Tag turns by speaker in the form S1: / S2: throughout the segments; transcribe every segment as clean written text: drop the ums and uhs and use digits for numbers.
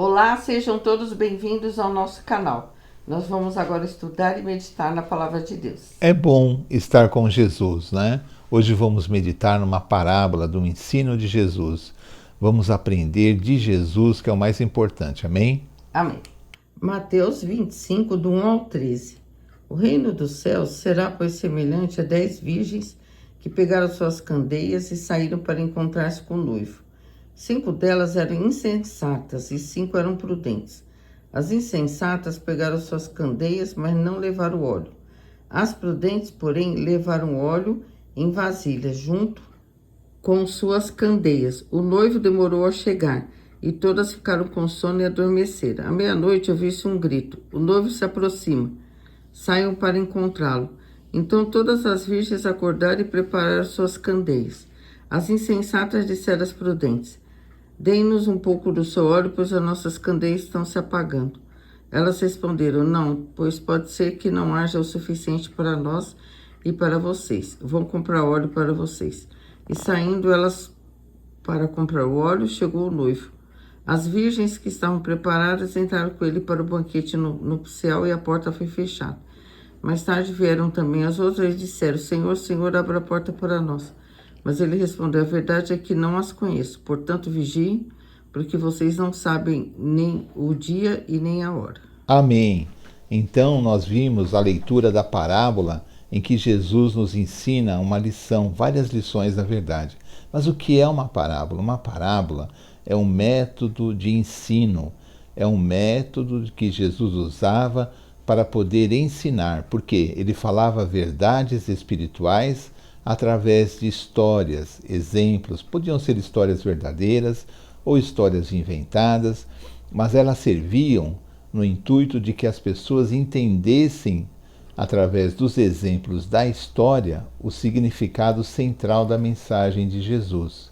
S1: Olá, sejam todos bem-vindos ao nosso canal. Nós vamos agora estudar e meditar na Palavra de Deus.
S2: É bom estar com Jesus, né? Hoje vamos meditar numa parábola do ensino de Jesus. Vamos aprender de Jesus, que é o mais importante. Amém?
S1: Amém. Mateus 25, do 1 ao 13. O reino dos céus será, pois, semelhante a 10 virgens que pegaram suas candeias e saíram para encontrar-se com o noivo. 5 delas eram insensatas e 5 eram prudentes. As insensatas pegaram suas candeias, mas não levaram óleo. As prudentes, porém, levaram óleo em vasilhas, junto com suas candeias. O noivo demorou a chegar, e todas ficaram com sono e adormeceram. À meia-noite ouviu-se um grito: o noivo se aproxima, saiam para encontrá-lo. Então todas as virgens acordaram e prepararam suas candeias. As insensatas disseram às prudentes: deem-nos um pouco do seu óleo, pois as nossas candeias estão se apagando. Elas responderam: não, pois pode ser que não haja o suficiente para nós e para vocês. Vão comprar óleo para vocês. E saindo elas para comprar o óleo, chegou o noivo. As virgens que estavam preparadas entraram com ele para o banquete nupcial e a porta foi fechada. Mais tarde vieram também as outras e disseram: Senhor, Senhor, abra a porta para nós. Mas ele respondeu: a verdade é que não as conheço, portanto vigiem, porque vocês não sabem nem o dia e nem a hora.
S2: Amém. Então nós vimos a leitura da parábola em que Jesus nos ensina uma lição, várias lições na verdade. Mas o que é uma parábola? Uma parábola é um método de ensino, é um método que Jesus usava para poder ensinar, porque ele falava verdades espirituais através de histórias, exemplos. Podiam ser histórias verdadeiras ou histórias inventadas, mas elas serviam no intuito de que as pessoas entendessem, através dos exemplos da história, o significado central da mensagem de Jesus.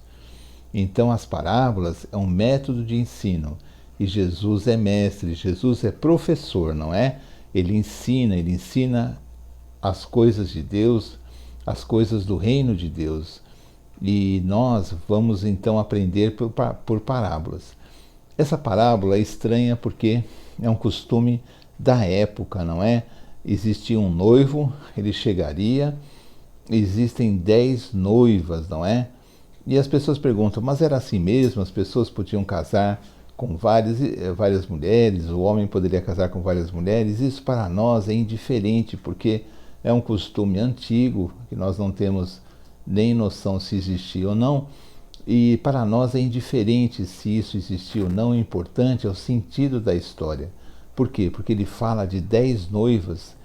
S2: Então, as parábolas é um método de ensino, e Jesus é mestre, Jesus é professor, não é? Ele ensina as coisas de Deus, as coisas do reino de Deus. E nós vamos então aprender por parábolas. Essa parábola é estranha porque é um costume da época, não é? Existia um noivo, ele chegaria, existem 10 noivas, não é? E as pessoas perguntam, mas era assim mesmo? As pessoas podiam casar com várias mulheres, o homem poderia casar com várias mulheres? Isso para nós é indiferente, porque é um costume antigo, que nós não temos nem noção se existia ou não, e para nós é indiferente se isso existia ou não, o importante é o sentido da história. Por quê? Porque ele fala de 10 noivas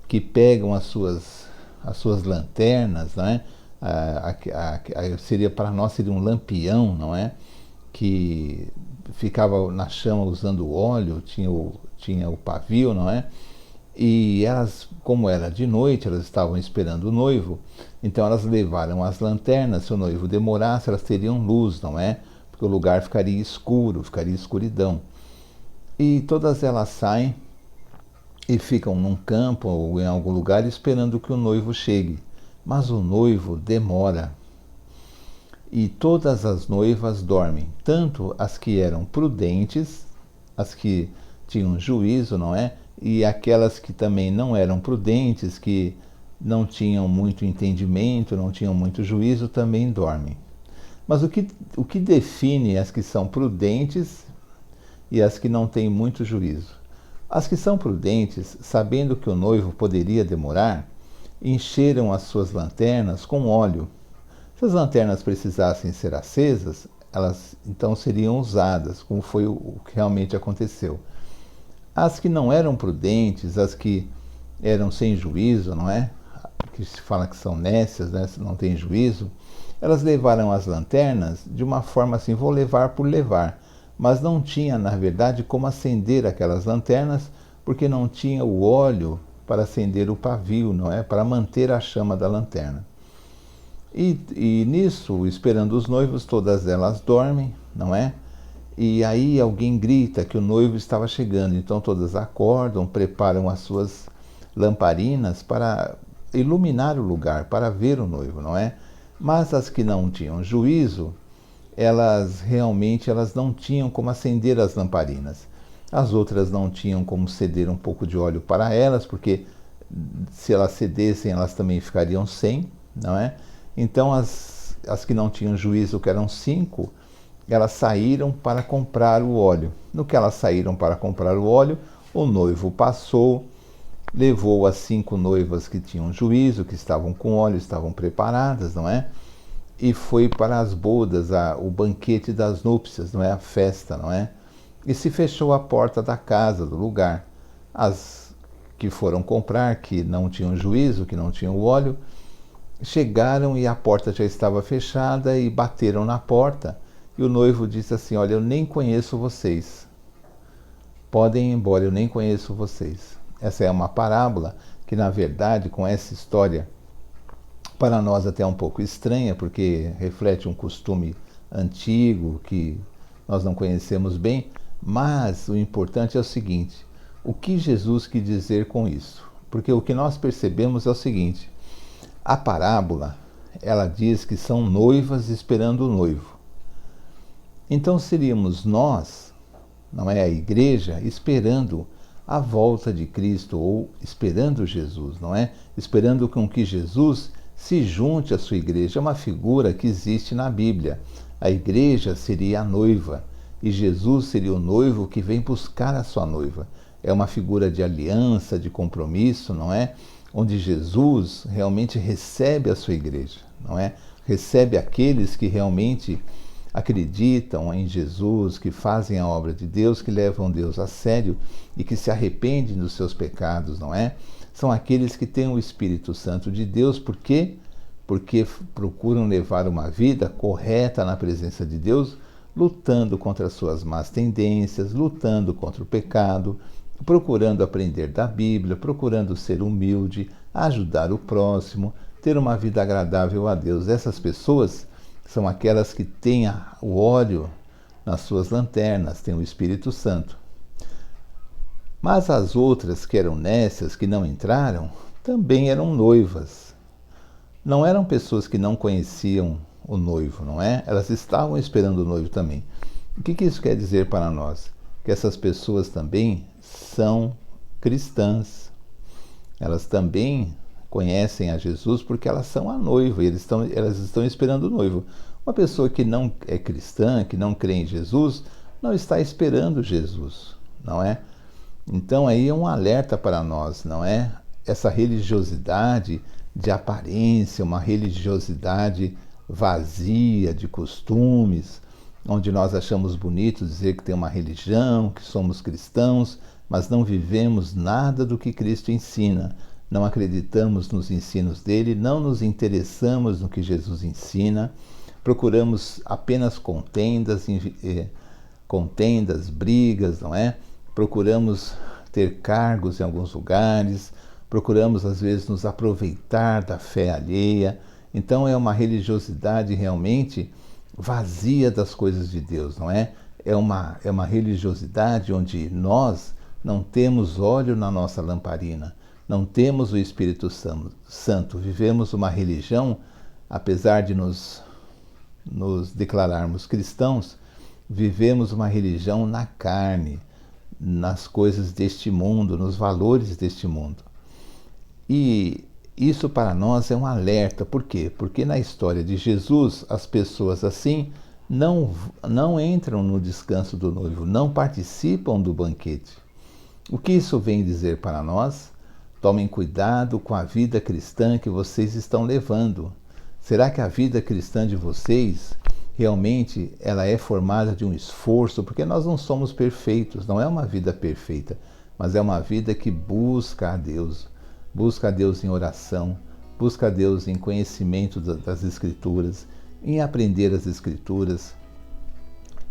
S2: que pegam as suas lanternas, não é? Para nós seria um lampião, não é? Que ficava na chama usando óleo, tinha o pavio, não é? E elas, como era de noite, elas estavam esperando o noivo, então elas levaram as lanternas. Se o noivo demorasse, elas teriam luz, não é? Porque o lugar ficaria escuro, ficaria escuridão. E todas elas saem e ficam num campo ou em algum lugar esperando que o noivo chegue. Mas o noivo demora. E todas as noivas dormem, tanto as que eram prudentes, as que tinham juízo, não é? E aquelas que também não eram prudentes, que não tinham muito entendimento, não tinham muito juízo, também dormem. Mas o que define as que são prudentes e as que não têm muito juízo? As que são prudentes, sabendo que o noivo poderia demorar, encheram as suas lanternas com óleo. Se as lanternas precisassem ser acesas, elas então seriam usadas, como foi o que realmente aconteceu. As que não eram prudentes, as que eram sem juízo, não é? Que se fala que são nécias, né? Não têm juízo, elas levaram as lanternas de uma forma assim, vou levar por levar, mas não tinha, na verdade, como acender aquelas lanternas, porque não tinha o óleo para acender o pavio, não é? Para manter a chama da lanterna. E nisso, esperando os noivos, todas elas dormem, não é? E aí alguém grita que o noivo estava chegando, então todas acordam, preparam as suas lamparinas para iluminar o lugar, para ver o noivo, não é? Mas as que não tinham juízo, elas não tinham como acender as lamparinas. As outras não tinham como ceder um pouco de óleo para elas, porque se elas cedessem, elas também ficariam sem, não é? Então as que não tinham juízo, que eram 5, elas saíram para comprar o óleo. No que elas saíram para comprar o óleo, o noivo passou, levou as 5 noivas que tinham juízo, que estavam com óleo, estavam preparadas, não é? E foi para as bodas, o banquete das núpcias, não é? A festa, não é? E se fechou a porta da casa, do lugar. As que foram comprar, que não tinham juízo, que não tinham óleo, chegaram e a porta já estava fechada e bateram na porta. E o noivo disse assim: olha, eu nem conheço vocês. Podem ir embora, eu nem conheço vocês. Essa é uma parábola que, na verdade, com essa história, para nós até um pouco estranha, porque reflete um costume antigo que nós não conhecemos bem, mas o importante é o seguinte: o que Jesus quis dizer com isso? Porque o que nós percebemos é o seguinte: a parábola, ela diz que são noivas esperando o noivo. Então seríamos nós, não é a igreja, esperando a volta de Cristo, ou esperando Jesus, não é? Esperando com que Jesus se junte à sua igreja. É uma figura que existe na Bíblia. A igreja seria a noiva e Jesus seria o noivo que vem buscar a sua noiva. É uma figura de aliança, de compromisso, não é? Onde Jesus realmente recebe a sua igreja, não é? Recebe aqueles que realmente acreditam em Jesus, que fazem a obra de Deus, que levam Deus a sério e que se arrependem dos seus pecados, não é? São aqueles que têm o Espírito Santo de Deus, por quê? Porque procuram levar uma vida correta na presença de Deus, lutando contra as suas más tendências, lutando contra o pecado, procurando aprender da Bíblia, procurando ser humilde, ajudar o próximo, ter uma vida agradável a Deus. Essas pessoas são aquelas que têm o óleo nas suas lanternas, têm o Espírito Santo. Mas as outras que eram nécias, que não entraram, também eram noivas. Não eram pessoas que não conheciam o noivo, não é? Elas estavam esperando o noivo também. O que isso quer dizer para nós? Que essas pessoas também são cristãs. Elas também conhecem a Jesus porque elas são a noiva e elas estão esperando o noivo. Uma pessoa que não é cristã, que não crê em Jesus, não está esperando Jesus, não é? Então aí é um alerta para nós, não é? Essa religiosidade de aparência, uma religiosidade vazia de costumes, onde nós achamos bonito dizer que tem uma religião, que somos cristãos, mas não vivemos nada do que Cristo ensina. Não acreditamos nos ensinos dele, não nos interessamos no que Jesus ensina, procuramos apenas contendas, brigas, não é? Procuramos ter cargos em alguns lugares, procuramos às vezes nos aproveitar da fé alheia. Então é uma religiosidade realmente vazia das coisas de Deus, não é? É uma religiosidade onde nós não temos óleo na nossa lamparina, não temos o Espírito Santo, vivemos uma religião, apesar de nos declararmos cristãos, vivemos uma religião na carne, nas coisas deste mundo, nos valores deste mundo. E isso para nós é um alerta. Por quê? Porque na história de Jesus, as pessoas assim não entram no descanso do noivo, não participam do banquete. O que isso vem dizer para nós? Tomem cuidado com a vida cristã que vocês estão levando. Será que a vida cristã de vocês realmente ela é formada de um esforço? Porque nós não somos perfeitos, não é uma vida perfeita, mas é uma vida que busca a Deus em oração, busca a Deus em conhecimento das Escrituras, em aprender as Escrituras,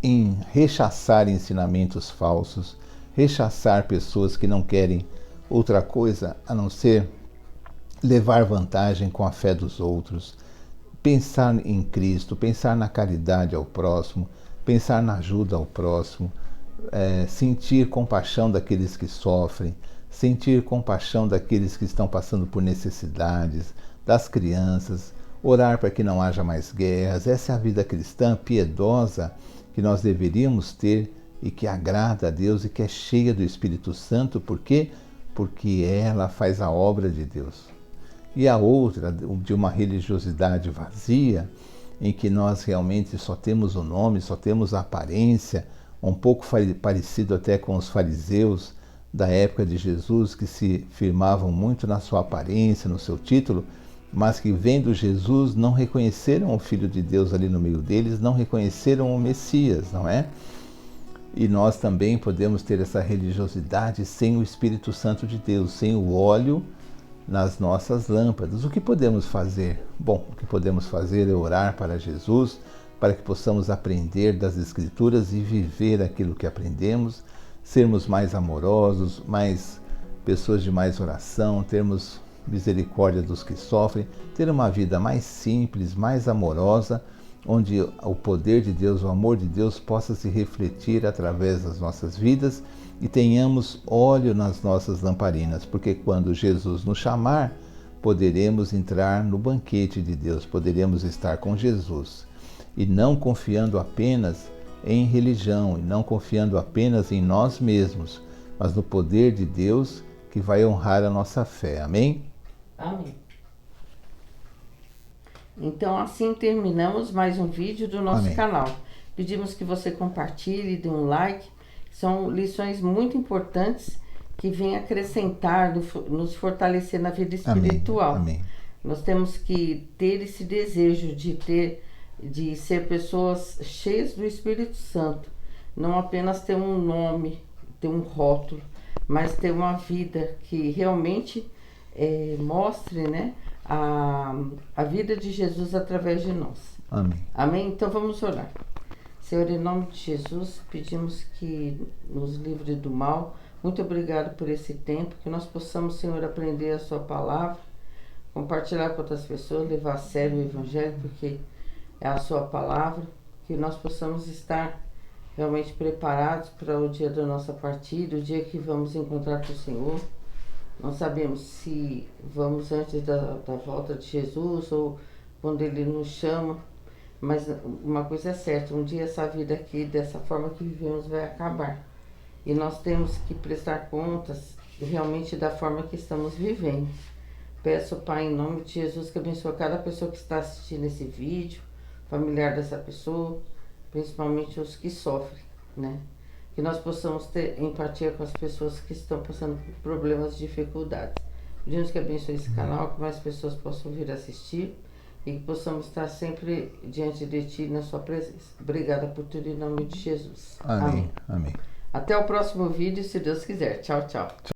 S2: em rechaçar ensinamentos falsos, rechaçar pessoas que não querem outra coisa a não ser levar vantagem com a fé dos outros, pensar em Cristo, pensar na caridade ao próximo, pensar na ajuda ao próximo, sentir compaixão daqueles que sofrem, sentir compaixão daqueles que estão passando por necessidades, das crianças. orar para que não haja mais guerras. Essa é a vida cristã piedosa que nós deveríamos ter e que agrada a Deus e que é cheia do Espírito Santo. Por quê? Porque ela faz a obra de Deus. E a outra, de uma religiosidade vazia, em que nós realmente só temos o nome, só temos a aparência, um pouco parecido até com os fariseus da época de Jesus, que se firmavam muito na sua aparência, no seu título, mas que vendo Jesus não reconheceram o Filho de Deus ali no meio deles, não reconheceram o Messias, não é? E nós também podemos ter essa religiosidade sem o Espírito Santo de Deus, sem o óleo nas nossas lâmpadas. O que podemos fazer? Bom, o que podemos fazer é orar para Jesus, para que possamos aprender das Escrituras e viver aquilo que aprendemos, sermos mais amorosos, mais pessoas de mais oração, termos misericórdia dos que sofrem, ter uma vida mais simples, mais amorosa, onde o poder de Deus, o amor de Deus possa se refletir através das nossas vidas e tenhamos óleo nas nossas lamparinas, porque quando Jesus nos chamar, poderemos entrar no banquete de Deus, poderemos estar com Jesus e não confiando apenas em religião e não confiando apenas em nós mesmos, mas no poder de Deus que vai honrar a nossa fé. Amém?
S1: Amém. Então, assim terminamos mais um vídeo do nosso canal. Pedimos que você compartilhe, dê um like. São lições muito importantes que vêm acrescentar, nos fortalecer na vida espiritual.
S2: Amém.
S1: Nós temos que ter esse desejo de ser pessoas cheias do Espírito Santo. Não apenas ter um nome, ter um rótulo, mas ter uma vida que realmente mostre, né, a vida de Jesus através de nós.
S2: Amém.
S1: Amém? Então vamos orar. Senhor, em nome de Jesus, pedimos que nos livre do mal. Muito obrigado por esse tempo, que nós possamos, Senhor, aprender a sua palavra, compartilhar com outras pessoas, levar a sério o Evangelho, porque é a sua palavra, que nós possamos estar realmente preparados para o dia da nossa partida, o dia que vamos encontrar com o Senhor. Não sabemos se vamos antes da volta de Jesus ou quando Ele nos chama, mas uma coisa é certa, um dia essa vida aqui, dessa forma que vivemos, vai acabar. E nós temos que prestar contas realmente da forma que estamos vivendo. Peço, Pai, em nome de Jesus, que abençoe cada pessoa que está assistindo esse vídeo, familiar dessa pessoa, principalmente os que sofrem, né? Que nós possamos ter empatia com as pessoas que estão passando por problemas, dificuldades. Pedimos que abençoe esse canal, que mais pessoas possam vir assistir e que possamos estar sempre diante de Ti na Sua presença. Obrigada por tudo em nome de Jesus.
S2: Amém. Amém.
S1: Até o próximo vídeo, se Deus quiser. Tchau, tchau.